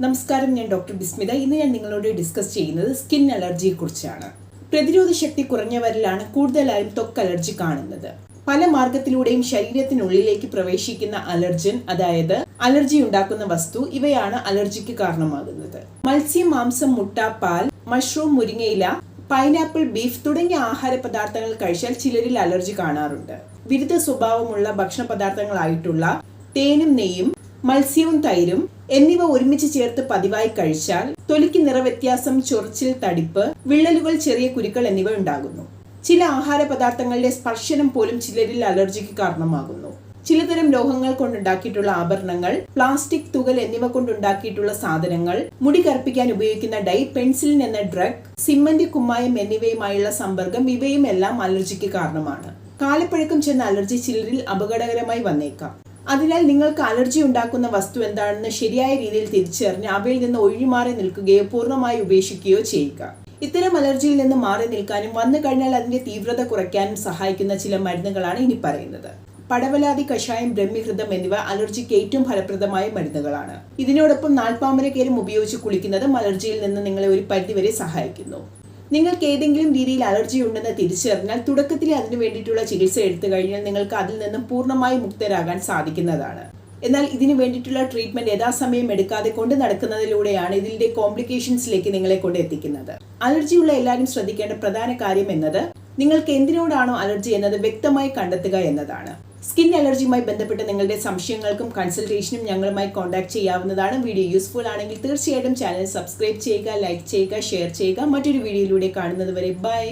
നമസ്കാരം, ഞാൻ ഡോക്ടർ ബിസ്മിത. ഇന്ന് ഞാൻ നിങ്ങളോട് ഡിസ്കസ് ചെയ്യുന്നത് സ്കിൻ അലർജിയെ കുറിച്ചാണ്. പ്രതിരോധ ശക്തി കുറഞ്ഞവരിലാണ് കൂടുതലായും ത്വക്ക് അലർജി കാണുന്നത്. പല മാർഗത്തിലൂടെയും ശരീരത്തിനുള്ളിലേക്ക് പ്രവേശിക്കുന്ന അലർജൻ, അതായത് അലർജി ഉണ്ടാക്കുന്ന വസ്തു, ഇവയാണ് അലർജിക്ക് കാരണമാകുന്നത്. മത്സ്യം, മാംസം, മുട്ട, പാൽ, മഷ്റൂം, മുരിങ്ങയില, പൈനാപ്പിൾ, ബീഫ് തുടങ്ങിയ ആഹാര പദാർത്ഥങ്ങൾ കഴിച്ചാൽ ചിലരിൽ അലർജി കാണാറുണ്ട്. വിരുദ്ധ സ്വഭാവമുള്ള ഭക്ഷണ പദാർത്ഥങ്ങളായിട്ടുള്ള തേനും നെയ്യും മത്സ്യവും തൈരും എന്നിവ ഒരുമിച്ച് ചേർത്ത് പതിവായി കഴിച്ചാൽ തൊലിക്ക് നിറവ്യത്യാസം, ചൊറിച്ചിൽ, തടിപ്പ്, വിള്ളലുകൾ, ചെറിയ കുരുക്കൾ എന്നിവ ഉണ്ടാകുന്നു. ചില ആഹാര പദാർത്ഥങ്ങളുടെ സ്പർശനം പോലും ചിലരിൽ അലർജിക്ക് കാരണമാകുന്നു. ചിലതരം ലോഹങ്ങൾ കൊണ്ടുണ്ടാക്കിയിട്ടുള്ള ആഭരണങ്ങൾ, പ്ലാസ്റ്റിക്, തുകൽ എന്നിവ കൊണ്ടുണ്ടാക്കിയിട്ടുള്ള സാധനങ്ങൾ, മുടി കറുപ്പിക്കാൻ ഉപയോഗിക്കുന്ന ഡൈ, പെൻസിലിൻ എന്ന ഡ്രഗ്, സിമന്റ്, കുമ്മായം എന്നിവയുമായുള്ള സമ്പർക്കം, ഇവയും എല്ലാം അലർജിക്ക് കാരണമാണ്. കാലപ്പഴക്കം ചെന്ന അലർജി ചിലരിൽ അപകടകരമായി വന്നേക്കാം. അതിനാൽ നിങ്ങൾക്ക് അലർജി ഉണ്ടാക്കുന്ന വസ്തു എന്താണെന്ന് ശരിയായ രീതിയിൽ തിരിച്ചറിഞ്ഞ് അവയിൽ നിന്ന് ഒഴിഞ്ഞുമാറി നിൽക്കുകയോ പൂർണ്ണമായി ഉപേക്ഷിക്കുകയോ ചെയ്യുക. ഇത്തരം അലർജിയിൽ നിന്ന് മാറി നിൽക്കാനും വന്നു കഴിഞ്ഞാൽ അതിന്റെ തീവ്രത കുറയ്ക്കാനും സഹായിക്കുന്ന ചില മരുന്നുകളാണ് ഇനി പറയുന്നത്. പടവലാതി കഷായം, ബ്രഹ്മിഹൃതം എന്നിവ അലർജിക്ക് ഏറ്റവും ഫലപ്രദമായ മരുന്നുകളാണ്. ഇതിനോടൊപ്പം നാൽപ്പാമരക്കേരം ഉപയോഗിച്ച് കുളിക്കുന്നതും അലർജിയിൽ നിന്ന് നിങ്ങളെ ഒരു പരിധിവരെ സഹായിക്കുന്നു. നിങ്ങൾക്ക് ഏതെങ്കിലും രീതിയിൽ അലർജി ഉണ്ടെന്ന് തിരിച്ചറിഞ്ഞാൽ തുടക്കത്തിൽ അതിനു വേണ്ടിയിട്ടുള്ള ചികിത്സ എടുത്തു കഴിഞ്ഞാൽ നിങ്ങൾക്ക് അതിൽ നിന്നും പൂർണ്ണമായി മുക്തരാകാൻ സാധിക്കുന്നതാണ്. എന്നാൽ ഇതിനു വേണ്ടിയിട്ടുള്ള ട്രീറ്റ്മെന്റ് യഥാസമയം എടുക്കാതെ കൊണ്ട് നടക്കുന്നതിലൂടെയാണ് ഇതിന്റെ കോംപ്ലിക്കേഷൻസിലേക്ക് നിങ്ങളെ കൊണ്ട് എത്തിക്കുന്നത്. അലർജിയുള്ള എല്ലാവരും ശ്രദ്ധിക്കേണ്ട പ്രധാന കാര്യം എന്നത് നിങ്ങൾക്ക് എന്തിനോടാണോ അലർജി എന്നത് വ്യക്തമായി കണ്ടെത്തുക എന്നതാണ്. സ്കിൻ അലർജിയുമായി ബന്ധപ്പെട്ട് നിങ്ങളുടെ സംശയങ്ങൾക്കും കൺസൾട്ടേഷനും ഞങ്ങളുമായി കോൺടാക്ട് ചെയ്യാവുന്നതാണ്. വീഡിയോ യൂസ്ഫുൾ ആണെങ്കിൽ തീർച്ചയായിട്ടും ചാനൽ സബ്സ്ക്രൈബ് ചെയ്യുക, ലൈക്ക് ചെയ്യുക, ഷെയർ ചെയ്യുക. മറ്റൊരു വീഡിയോയിലൂടെ കാണുന്നത് വരെ ബൈ.